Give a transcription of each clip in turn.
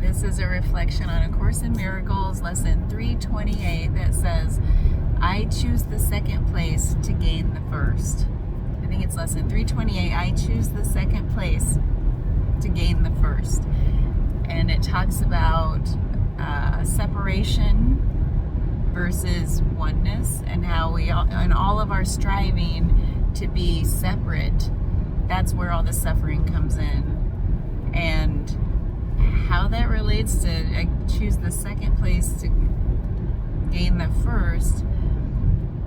This is a reflection on A Course in Miracles, lesson 328, that says, I choose the second place to gain the first. I think it's lesson 328. I choose the second place to gain the first. And it talks about separation versus oneness, and how we all, in all of our striving to be separate, that's where all the suffering comes in. And how that relates to I choose the second place to gain the first,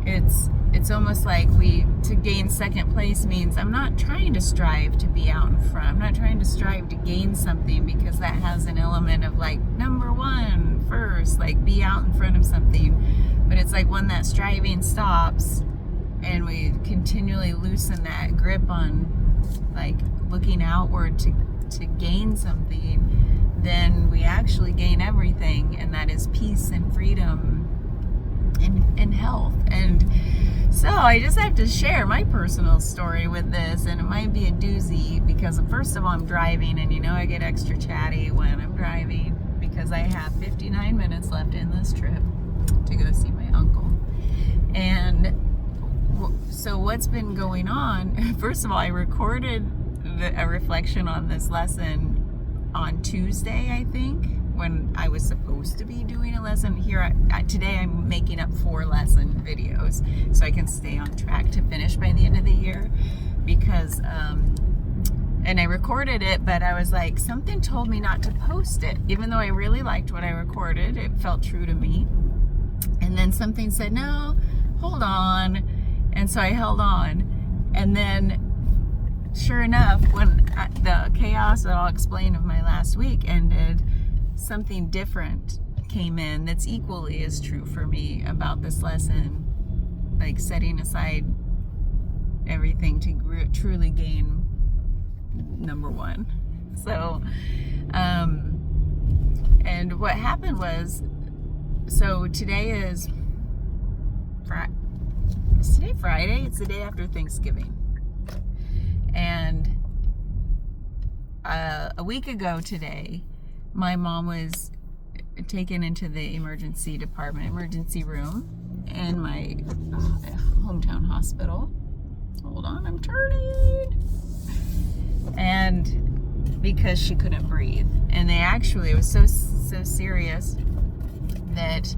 it's almost like to gain second place means I'm not trying to strive to be out in front. I'm not trying to strive to gain something, because that has an element of like number one first, like be out in front of something. But it's like when that striving stops and we continually loosen that grip on like looking outward to gain something, then we actually gain everything, and that is peace and freedom and health. And so I just have to share my personal story with this, and it might be a doozy, because first of all, I'm driving, and I get extra chatty when I'm driving, because I have 59 minutes left in this trip to go see my uncle. And so what's been going on, first of all, I recorded a reflection on this lesson on Tuesday, I think, when I was supposed to be doing a lesson. Here today I'm making up 4 lesson videos so I can stay on track to finish by the end of the year, because and I recorded it, but I was like, something told me not to post it, even though I really liked what I recorded. It felt true to me. And then something said, no, hold on. And so I held on, and then sure enough, when the chaos that I'll explain of my last week ended, something different came in that's equally as true for me about this lesson, like setting aside everything to truly gain number one. So, and what happened was, so today is today Friday? It's the day after Thanksgiving. And a week ago today, my mom was taken into the emergency room in my hometown hospital. Hold on, I'm turning. And because she couldn't breathe. And it was so serious that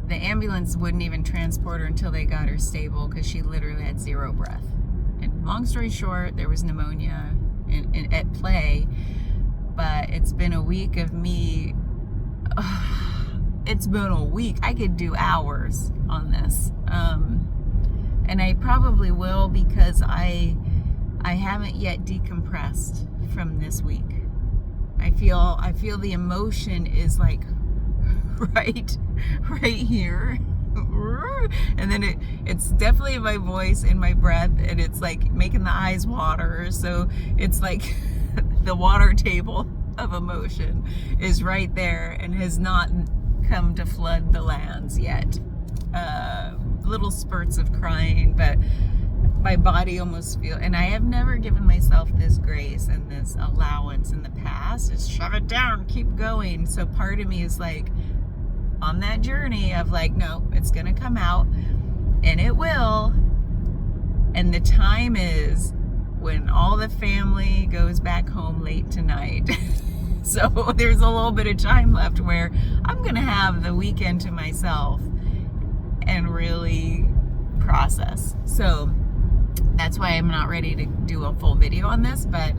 the ambulance wouldn't even transport her until they got her stable, because she literally had 0 breath. And long story short, there was pneumonia at play. But it's been a week of me. It's been a week. I could do hours on this. And I probably will, because I haven't yet decompressed from this week. I feel the emotion is like right here. And then it's definitely in my voice, in my breath, and it's like making the eyes water. So it's like the water table of emotion is right there and has not come to flood the lands yet. Little spurts of crying, but my body almost and I have never given myself this grace and this allowance in the past. Just shove it down, keep going. So part of me is like on that journey of like, no, it's gonna come out, and it will. And the time is when all the family goes back home late tonight. So there's a little bit of time left where I'm gonna have the weekend to myself and really process. So that's why I'm not ready to do a full video on this, but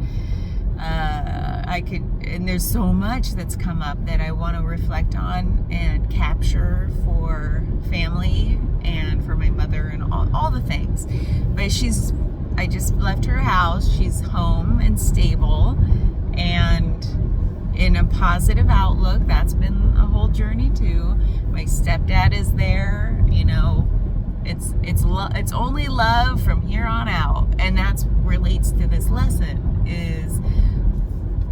I could, and there's so much that's come up that I want to reflect on and capture for family and for my mother and all the things. But I just left her house. She's home and stable and in a positive outlook. That's been a whole journey too. My stepdad is there. It's only love from here on out, and that's relates to this lesson. Is,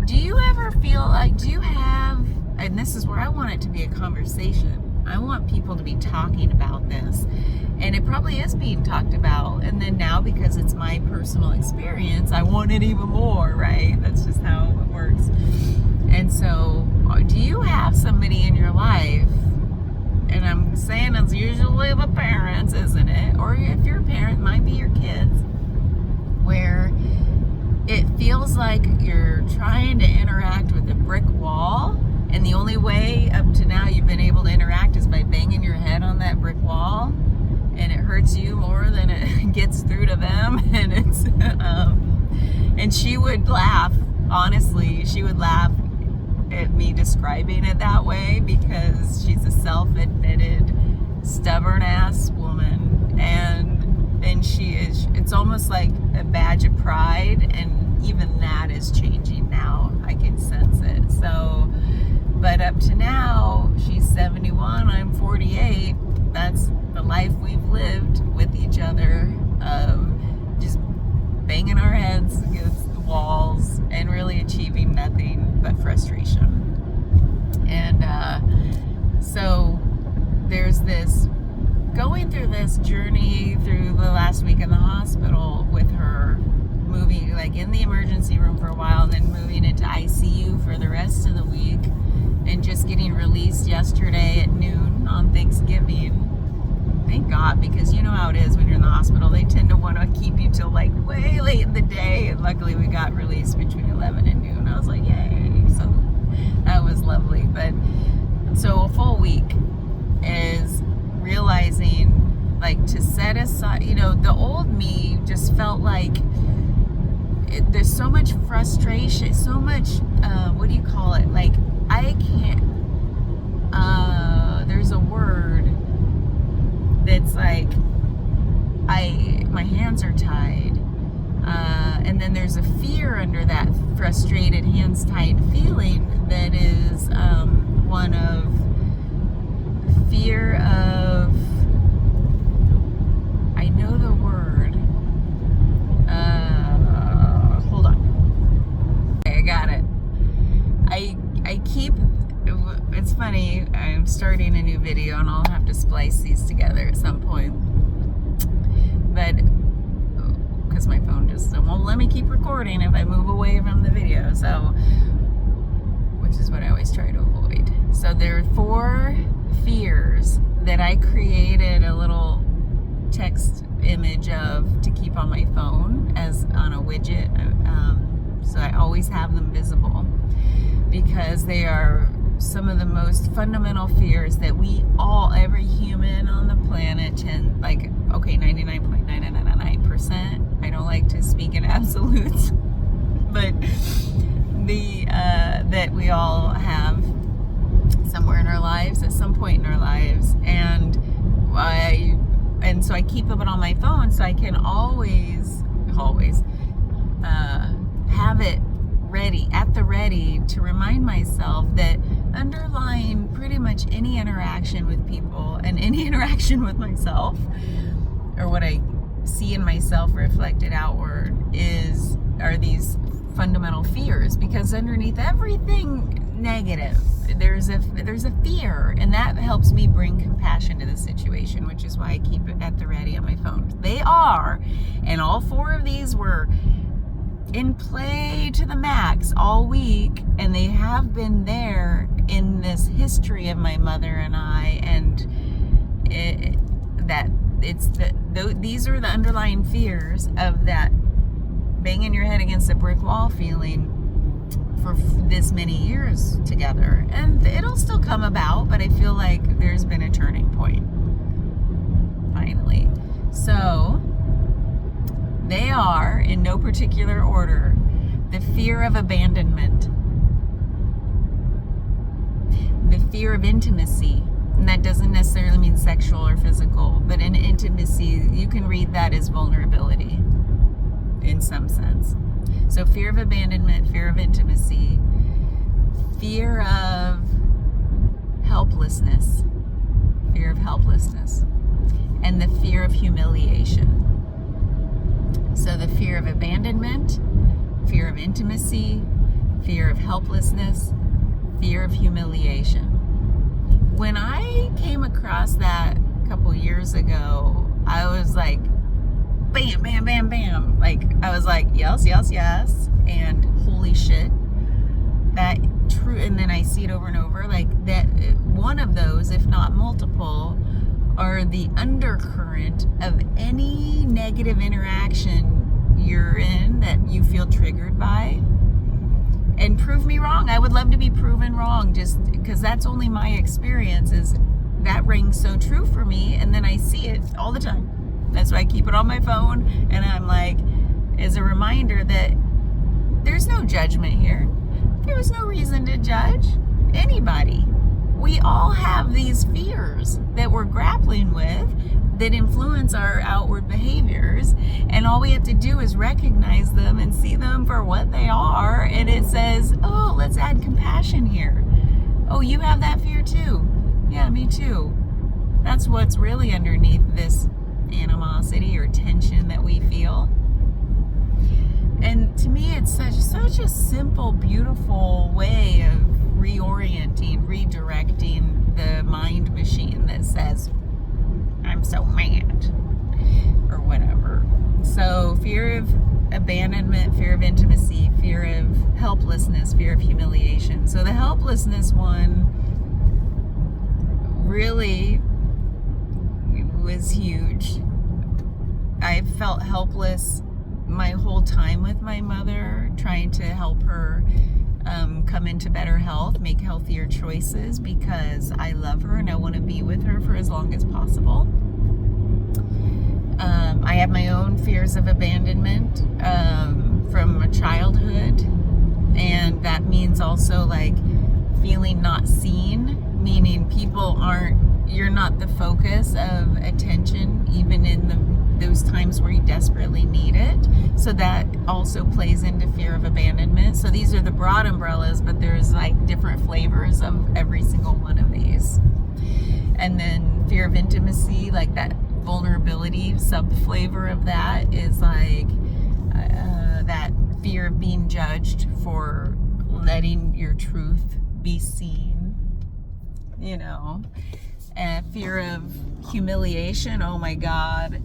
do you ever feel like, do you have, and this is where I want it to be a conversation. I want people to be talking about this, and it probably is being talked about. And then now, because it's my personal experience, I want it even more, right? That's just how it works. And parents, isn't it? Or if you're a parent, it might be your kids, where it feels like you're trying to interact with a brick wall, and the only way up to now you've been able to interact is by banging your head on that brick wall, and it hurts you more than it gets through to them. And it's and she would laugh, honestly, she would laugh at me describing it that way, because she's a self-admitted stubborn ass woman, and she is, it's almost like a badge of pride, and even that is changing now. I can sense it. So, but up to now, she's 71, I'm 48. That's the life we've lived with each other, of just banging our heads against the walls and really achieving nothing but frustration. And so there's this, going through this journey through the last week in the hospital with her, moving like in the emergency room for a while, and then moving into ICU for the rest of the week, and just getting released yesterday at noon on Thanksgiving. Thank God, because you know how it is when you're in the hospital. They tend to want to keep you till like way late in the day, and luckily we got released between 11 and noon. I was like, yay. So that was lovely. But so a full week is realizing, like, to set aside, you know, the old me just felt like there's so much frustration, so much, what do you call it? Like, I can't, there's a word that's like, my hands are tied. And then there's a fear under that frustrated, hands tied feeling that is one of fear of, I know the word, hold on. Okay, I got it. I keep, it's funny, I'm starting a new video and I'll have to splice these together at some point. But because my phone just won't let me keep recording if I move away from the video, so, which is what I always try to avoid. So there are 4 fears that I created a little text image of to keep on my phone as on a widget, so I always have them visible, because they are some of the most fundamental fears that we all, every human on the planet, 99.999%. I don't like to speak in absolutes, but that we all have somewhere in our lives, at some point in our lives, and so I keep them on my phone so I can always have it ready, at the ready, to remind myself that underlying pretty much any interaction with people and any interaction with myself, or what I see in myself reflected outward, are these fundamental fears. Because underneath everything negative, there's a fear, and that helps me bring compassion to the situation, which is why I keep it at the ready on my phone. They are, and all 4 of these were in play to the max all week, and they have been there in this history of my mother and I, and these are the underlying fears of that banging your head against a brick wall feeling for this many years together. And it'll still come about, but I feel like there's been a turning point finally. So they are, in no particular order, the fear of abandonment, the fear of intimacy, and that doesn't necessarily mean sexual or physical, but in intimacy, you can read that as vulnerability in some sense. So fear of abandonment, fear of intimacy, fear of helplessness, and the fear of humiliation. So the fear of abandonment, fear of intimacy, fear of helplessness, fear of humiliation. When I came across that a couple years ago, I was like, bam, bam, bam, bam. Like, I was like, yes, yes, yes. And holy shit. That true. And then I see it over and over. Like, that one of those, if not multiple, are the undercurrent of any negative interaction you're in that you feel triggered by. And prove me wrong. I would love to be proven wrong, just because that's only my experience. Is that rings so true for me, and then I see it all the time. That's why I keep it on my phone, and I'm like, as a reminder that there's no judgment here. There's no reason to judge anybody. We all have these fears that we're grappling with that influence our outward behaviors, and all we have to do is recognize them and see them for what they are. And it says, oh, let's add compassion here. Oh, you have that fear too. Yeah, me too. That's what's really underneath this animosity or tension that we feel. And to me, it's such a simple, beautiful way of reorienting, redirecting the mind machine that says, I'm so mad, or whatever. So fear of abandonment, fear of intimacy, fear of helplessness, fear of humiliation. So the helplessness one really was huge. I felt helpless my whole time with my mother, trying to help her come into better health, make healthier choices, because I love her and I want to be with her for as long as possible. I have my own fears of abandonment from childhood, and that means also like feeling not seen, meaning you're not the focus of attention, even in those times where you desperately need it. So that also plays into fear of abandonment. So these are the broad umbrellas, but there's like different flavors of every single one of these. And then fear of intimacy, like that vulnerability sub-flavor of that is like that fear of being judged for letting your truth be seen, and fear of humiliation. Oh my God,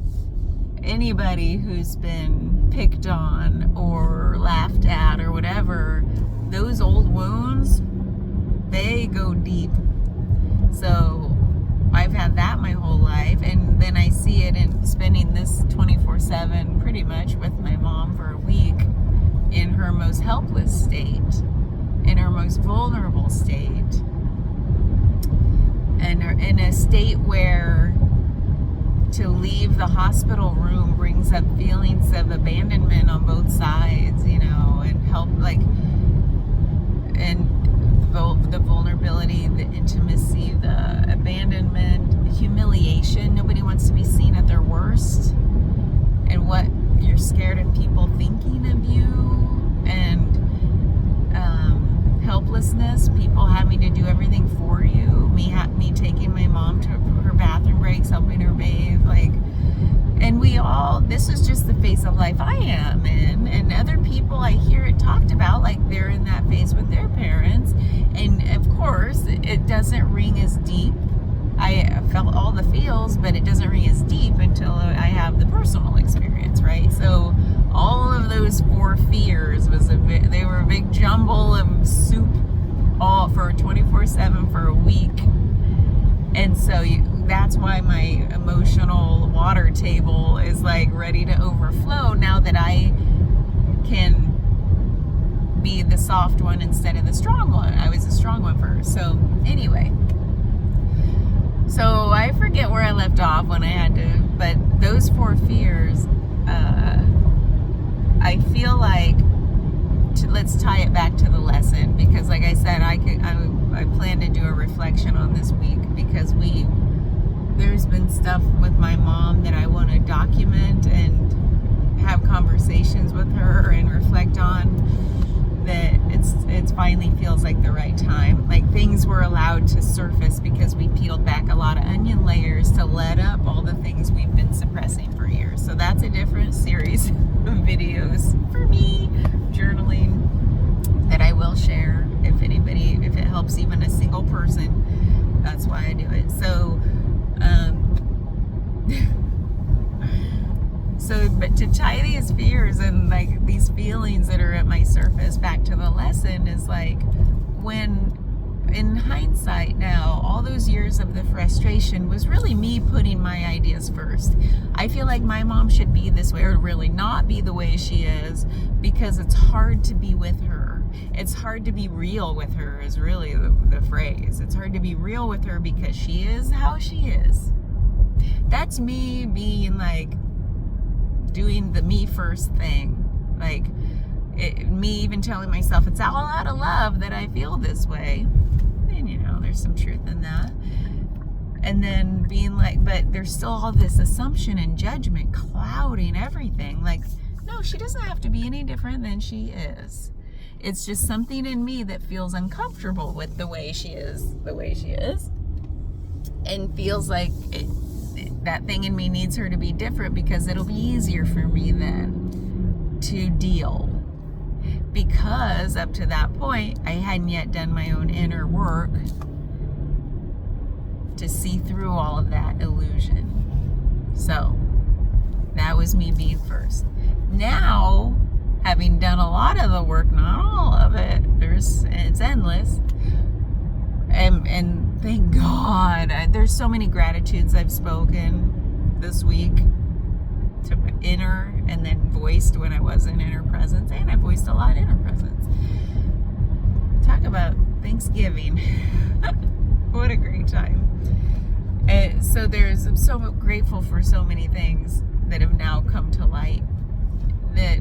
anybody who's been picked on or laughed at or whatever, those old wounds, they go deep. So I've had that my whole life, and then I see it in spending this 24/7 pretty much with my mom for a week in her most helpless state, in her most vulnerable state, and in a state where to leave the hospital room brings up feelings of abandonment on both sides, and help, and the vulnerability, the intimacy, the abandonment, the humiliation. Nobody wants to be seen at their worst, and what you're scared of people thinking of you, and helplessness, people having to do everything for you, me taking my mom to her bathroom breaks, helping her bathe, and this is just the phase of life I am in, and other people, I hear it talked about like they're in that phase with their parents, and of course it doesn't ring as deep. I felt all the feels, but it doesn't ring as deep until I have the personal experience, right? So all of those 4 fears they were a big jumble of soup, all for 24/7 for a week. And so that's why my emotional water table is like ready to overflow now that I can be the soft one instead of the strong one. I was the strong one first. So anyway, so I forget where I left off when I had to, but those 4 fears, I feel like, let's tie it back to the lesson, because like I said, I plan to do a reflection on this week, because there's been stuff with my mom that I want to document and have conversations with her and reflect on, that it finally feels like the right time. Like things were allowed to surface because we peeled back a lot of onion layers to let up all the things we've been suppressing for years. So that's a different series of videos for me, journaling, that I will share if it helps even a single person. That's why I do it. So but to tie these fears and like these feelings that are at my surface back to the lesson is like, when in hindsight now, all those years of the frustration was really me putting my ideas first. I feel like my mom should be this way, or really not be the way she is, because it's hard to be with her. It's hard to be real with her is really the phrase. It's hard to be real with her because she is how she is. That's me being like, doing the me first thing. Like, me even telling myself it's all out of love that I feel this way. And, you know, there's some truth in that. And then being like, but there's still all this assumption and judgment clouding everything. Like, no, she doesn't have to be any different than she is. It's just something in me that feels uncomfortable with the way she is, and feels like that thing in me needs her to be different because it'll be easier for me then to deal. Because up to that point, I hadn't yet done my own inner work to see through all of that illusion. So that was me being first. Now, having done a lot of the work, not all of it, it's endless. And thank God, there's so many gratitudes I've spoken this week to inner and then voiced when I was in inner presence, and I voiced a lot in inner presence. Talk about Thanksgiving. What a great time. And so I'm so grateful for so many things that have now come to light, that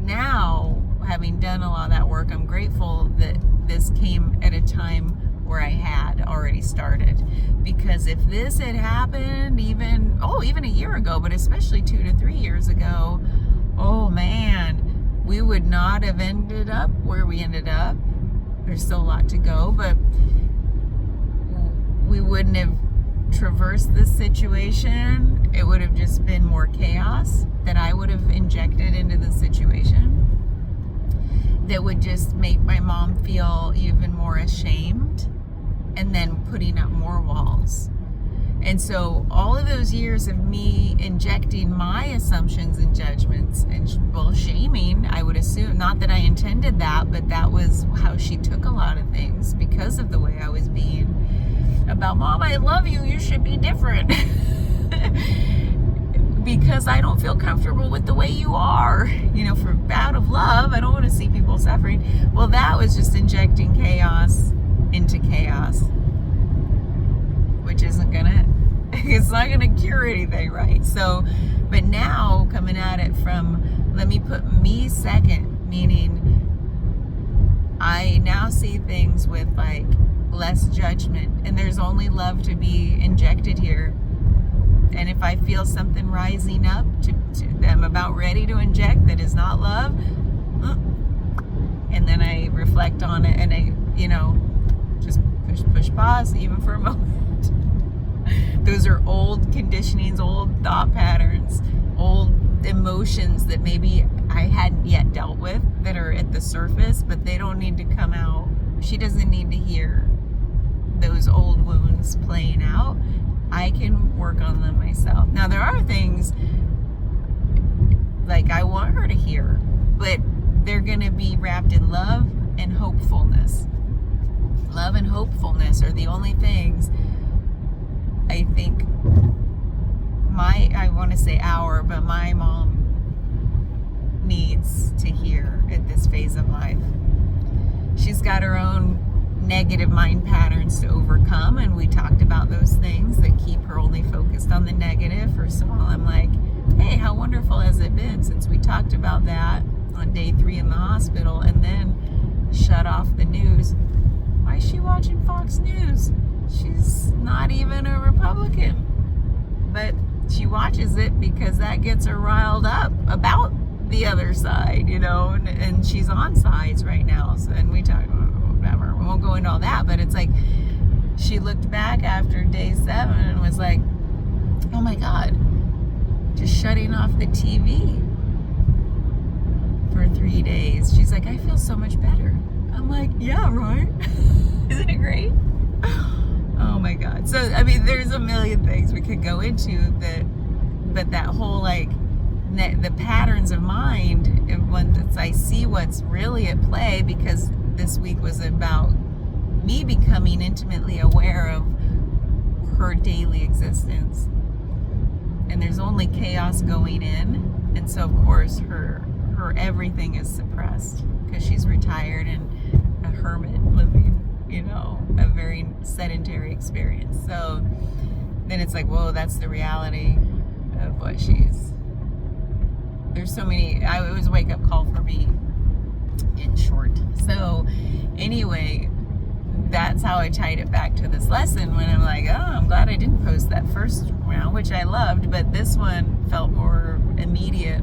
now, having done a lot of that work, I'm grateful that this came at a time where I had already started. Because if this had happened even a year ago, but especially 2 to 3 years ago, oh man, we would not have ended up where we ended up. There's still a lot to go, but we wouldn't have traversed this situation. It would have just been more chaos that I would have injected into the situation, that would just make my mom feel even more ashamed, and then putting up more walls. And so all of those years of me injecting my assumptions and judgments and shaming, I would assume, not that I intended that, but that was how she took a lot of things because of the way I was being about, Mom, I love you, you should be different. Because I don't feel comfortable with the way you are, out of love. I don't want to see people suffering. Well, that was just injecting chaos into chaos, which it's not gonna cure anything, right? So, but now coming at it from, let me put me second, meaning I now see things with like less judgment, and there's only love to be injected here. And if I feel something rising up to them about ready to inject that is not love, and then I reflect on it, and I, just push pause even for a moment. Those are old conditionings, old thought patterns, old emotions that maybe I hadn't yet dealt with that are at the surface, but they don't need to come out. She doesn't need to hear those old wounds playing out. I can work on them myself. Now, there are things like I want her to hear, but they're going to be wrapped in love and hopefulness. Love and hopefulness are the only things I think but my mom needs to hear at this phase of life. She's got her own negative mind patterns to overcome, and we talked about those things that keep her only focused on the negative. First of all, I'm like, hey, how wonderful has it been since we talked about that on day 3 in the hospital, and then shut off the news. Why is she watching Fox News? She's not even a Republican, but she watches it because that gets her riled up about the other side, you know, and she's on sides right now. So, and we talk about whatever. We won't go into all that, but it's like she looked back after day 7 and was like, oh my God, just shutting off the TV for 3 days. She's like, I feel so much better. I'm like, yeah, right? Isn't it great? Oh my God. So, I mean, there's a million things we could go into that, but that whole like, the patterns of mind, once I see what's really at play, because this week was about me becoming becoming intimately aware of her daily existence. And there's only chaos going in, and so of course her everything is suppressed because she's retired and a hermit living, a very sedentary experience. So then it's like, whoa, that's the reality of what there's so many. It was a wake-up call for me, in short. So anyway, that's how I tied it back to this lesson, when I'm like, oh, I'm glad I didn't post that first round, which I loved, but this one felt more immediate,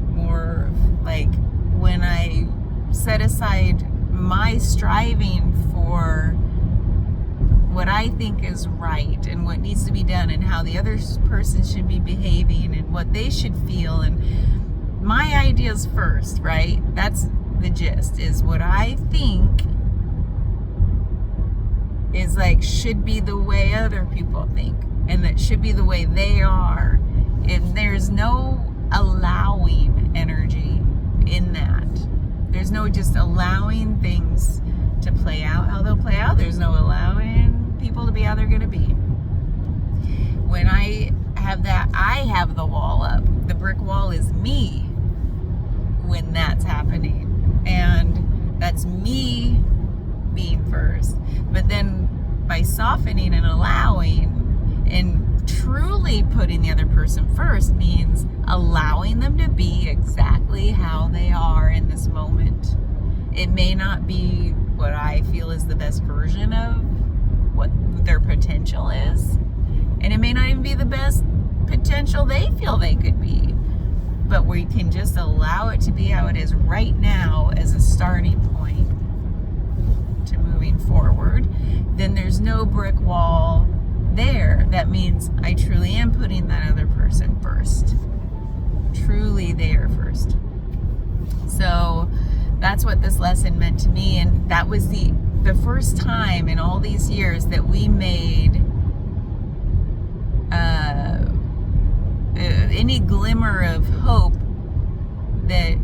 more like when I set aside my striving for what I think is right and what needs to be done and how the other person should be behaving and what they should feel, and my ideas first, right? That's the gist, is what I think is like should be the way other people think, and that should be the way they are, and there's no allowing energy in that. There's no just allowing things to play out how they'll play out. There's no allowing people to be how they're going to be. When I have that, I have the wall up. The brick wall is me when that's happening, and that's me being first. But then by softening and allowing and truly putting the other person first means allowing them to be exactly how they are in this moment. It may not be what I feel is the best version of what their potential is, and it may not even be the best potential they feel they could be, but we can just allow it to be how it is right now as a starting point to moving forward. Then there's no brick wall there. That means I truly am putting that other person first, truly there first. So that's what this lesson meant to me, and that was the first time in all these years that we made any glimmer of hope that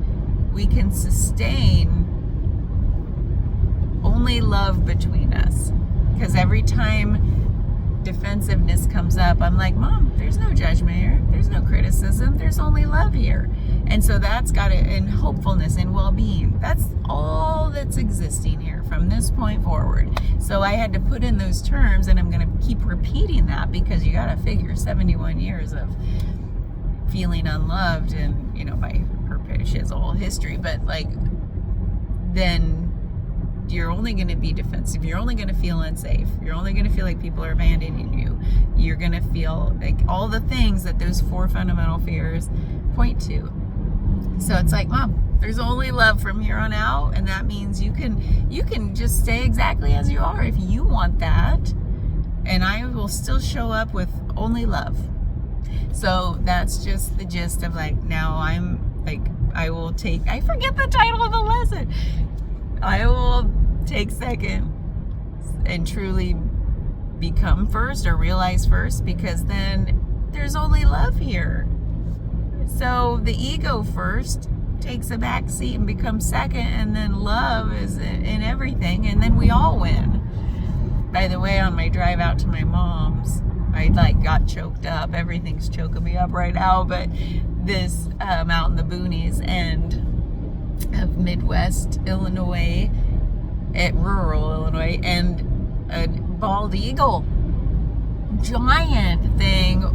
we can sustain only love between us. Because every time defensiveness comes up, I'm like, Mom, there's no judgment here, there's no criticism, there's only love here. And so that's got it, and hopefulness and well-being, that's all that's existing here from this point forward. So I had to put in those terms, and I'm going to keep repeating that, because you got to figure 71 years of feeling unloved, and by her, she has a whole history, but like, then you're only going to be defensive, you're only going to feel unsafe, you're only going to feel like people are abandoning you, you're going to feel like all the things that those 4 fundamental fears point to. So it's like, Mom, there's only love from here on out, and that means you can just stay exactly as you are if you want that, and I will still show up with only love. So that's just the gist of like, now I'm like, I forget the title of the lesson. I will take second and truly become first, or realize first, because then there's only love here. So the ego first takes a back seat and becomes second, and then love is in everything, and then we all win. By the way, on my drive out to my mom's, I got choked up. Everything's choking me up right now, but this out in the boonies and of Midwest Illinois, at rural Illinois, and a bald eagle, giant thing,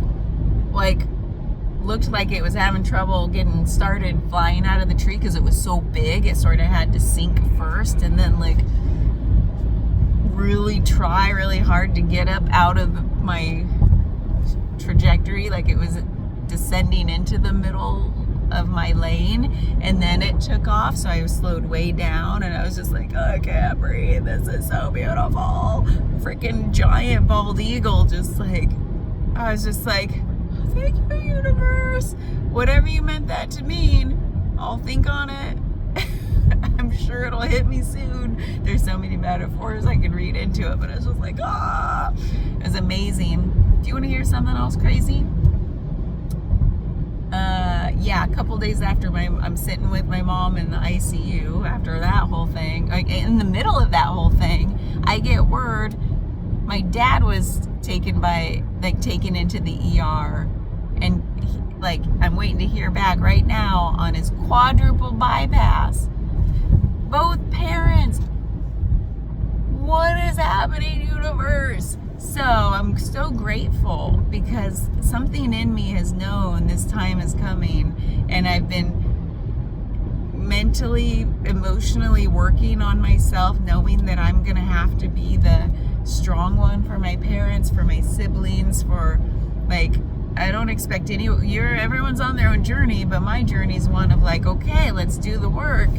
looked like it was having trouble getting started flying out of the tree because it was so big. It sort of had to sink first, and then really try really hard to get up out of my trajectory, like it was descending into the middle of my lane, and then it took off, so I was slowed way down, and I was just like, oh, I can't breathe, this is so beautiful. Freaking giant bald eagle, I was just like, thank you, universe, whatever you meant that to mean, I'll think on it. I'm sure it'll hit me soon. There's so many metaphors I could read into it, but I was just like, it was amazing. Do you want to hear something else crazy? yeah, a couple days after I'm sitting with my mom in the ICU after that whole thing, like in the middle of that whole thing, I get word my dad was taken into the ER, and I'm waiting to hear back right now on his quadruple bypass. Both parents. What is happening, universe? So I'm so grateful because something in me has known this time is coming, and I've been mentally, emotionally working on myself, knowing that I'm gonna have to be the strong one for my parents, for my siblings, for I don't expect everyone's on their own journey, but my journey is one of okay, let's do the work.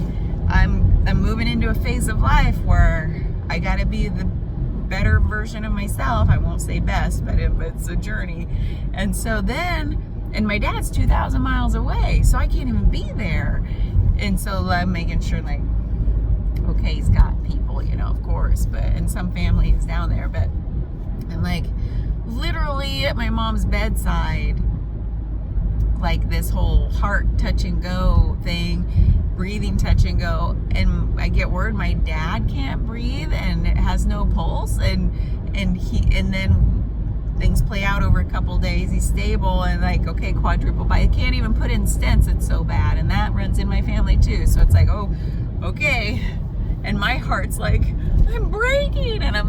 I'm moving into a phase of life where I gotta be the better version of myself. I won't say best, but it's a journey. And so and my dad's 2,000 miles away, so I can't even be there. And so I'm making sure okay, he's got people, of course, and some family is down there, but I'm literally at my mom's bedside, this whole heart touch and go thing, breathing touch and go, and I get word my dad can't breathe and has no pulse, and then things play out over a couple days. He's stable and okay, quadruple by I can't even put in stents, it's so bad, and that runs in my family too. So it's oh, okay, and my heart's I'm breaking, and I'm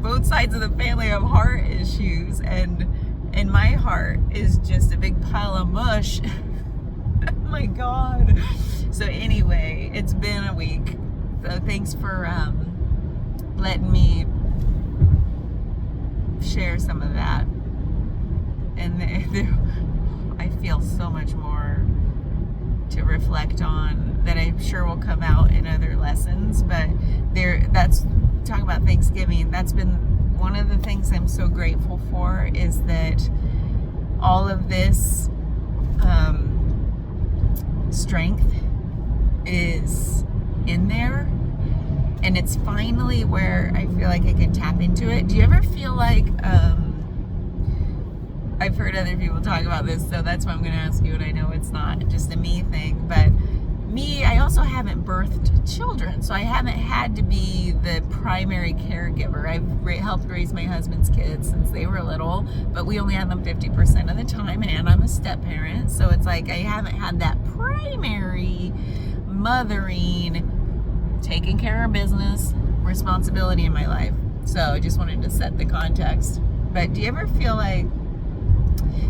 both sides of the family have heart issues, and my heart is just a big pile of mush. Oh my God. So anyway, it's been a week. So thanks for letting me share some of that. And I feel so much more to reflect on that I'm sure will come out in other lessons. But talk about Thanksgiving. That's been one of the things I'm so grateful for, is that all of this strength is in there, and it's finally where I feel I can tap into it. Do you ever feel I've heard other people talk about this, so that's why I'm going to ask you, and I know it's not just a me thing, but I also haven't birthed children, so I haven't had to be the primary caregiver. I've helped raise my husband's kids since they were little, but we only had them 50% of the time, and I'm a step parent, so it's I haven't had that primary mothering, taking care of business responsibility in my life. So I just wanted to set the context. But do you ever feel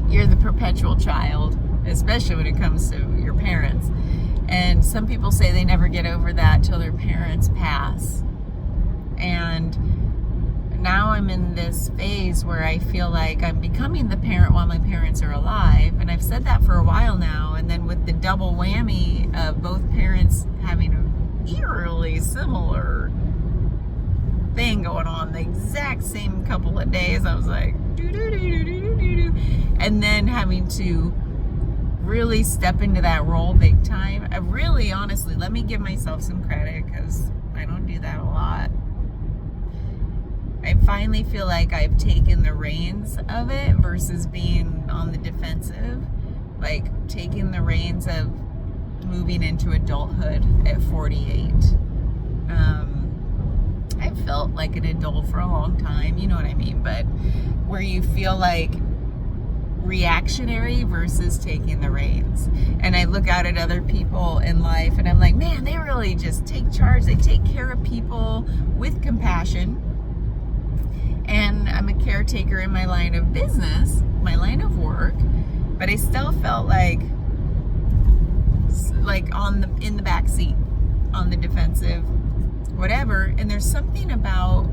you're the perpetual child, especially when it comes to your parents? And some people say they never get over that till their parents pass. And now I'm in this phase where I feel I'm becoming the parent while my parents are alive. And I've said that for a while now. And then with the double whammy of both parents having an eerily similar thing going on the exact same couple of days, I was do-do-do-do-do-do-do. And then having to really step into that role big time. I really, honestly, let me give myself some credit, because I don't do that a lot. I finally feel I've taken the reins of it versus being on the defensive. Taking the reins of moving into adulthood at 48. I've felt like an adult for a long time, you know what I mean? But where you feel reactionary versus taking the reins. And I look out at other people in life and I'm man, they really just take charge. They take care of people with compassion. And I'm a caretaker in my line of business, my line of work, but I still felt in the back seat, on the defensive, whatever. And there's something about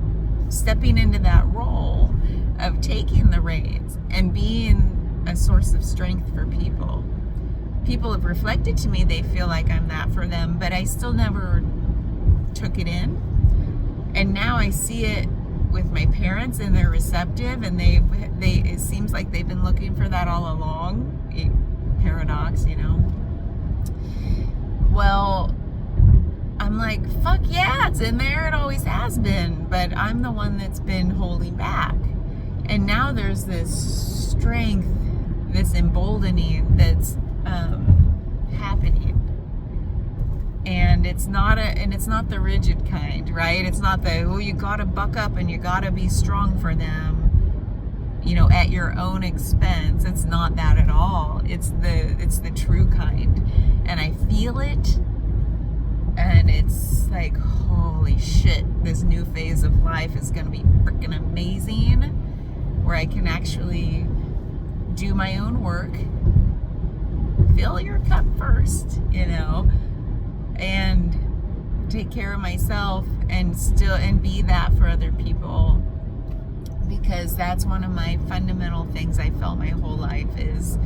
stepping into that role of taking the reins and being a source of strength for people. People have reflected to me they feel I'm that for them, but I still never took it in. And now I see it with my parents, and they're receptive, and they it seems like they've been looking for that all along. Paradox, Well, I'm fuck yeah, it's in there, it always has been, but I'm the one that's been holding back. And now there's this strength, this emboldening that's happening. And it's not the rigid kind, right? It's not the, oh, you gotta buck up and you gotta be strong for them, you know, at your own expense. It's not that at all. It's the true kind. And I feel it, and it's like, holy shit, this new phase of life is gonna be freaking amazing, where I can actually do my own work, fill your cup first, you know, and take care of myself, and be that for other people, because that's one of my fundamental things I felt my whole life, is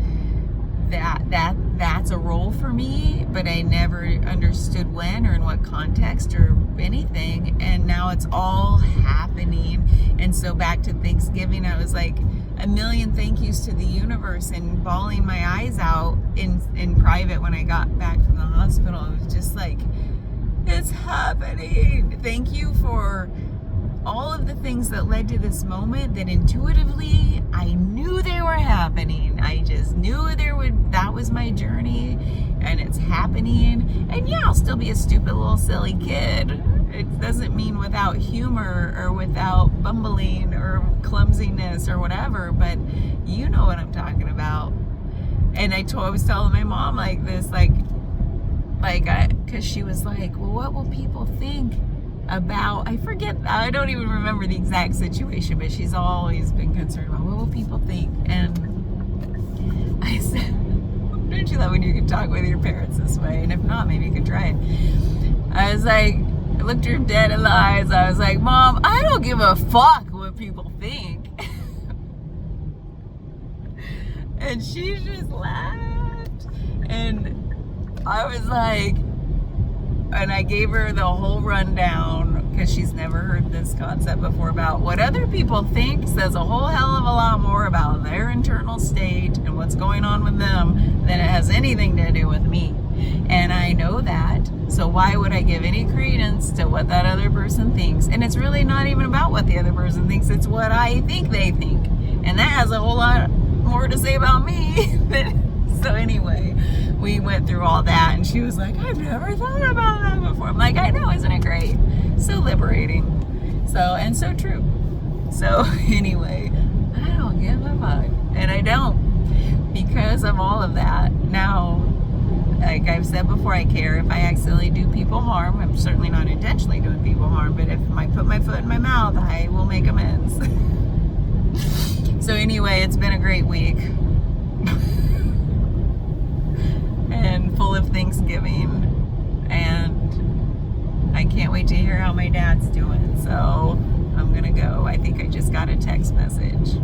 that's a role for me, but I never understood when or in what context or anything, and now it's all happening. And so back to Thanksgiving, I was like a million thank yous to the universe, and bawling my eyes out in private when I got back from the hospital. It was just like, it's happening. Thank you for all of the things that led to this moment that intuitively I knew they were happening. I just knew that was my journey, and it's happening. And yeah, I'll still be a stupid little silly kid. It doesn't mean without humor or without bumbling or clumsiness or whatever, but you know what I'm talking about. And I was telling my mom like this, because she was like, well, what will people think about, I don't even remember the exact situation, but she's always been concerned about what will people think. And I said, don't you love when you can talk with your parents this way? And if not, maybe you could try it. I was like, I looked her dead in the eyes. I was like, Mom, I don't give a fuck what people think. And she just laughed. And I was like, and I gave her the whole rundown, because she's never heard this concept before, about what other people think says a whole hell of a lot more about their internal state and what's going on with them than it has anything to do with me. And I know that, so why would I give any credence to what that other person thinks? And it's really not even about what the other person thinks, it's what I think they think. And that has a whole lot more to say about me. So anyway, we went through all that, and she was like, I've never thought about that before. I'm like, I know, isn't it great? So liberating. And so true. So anyway, I don't give a fuck. And I don't, because of all of that. Now, like I've said before, I care if I accidentally do people harm. I'm certainly not intentionally doing people harm, but if I put my foot in my mouth, I will make amends. So anyway, it's been a great week. And full of Thanksgiving, and I can't wait to hear how my dad's doing, so I'm gonna go. I think I just got a text message.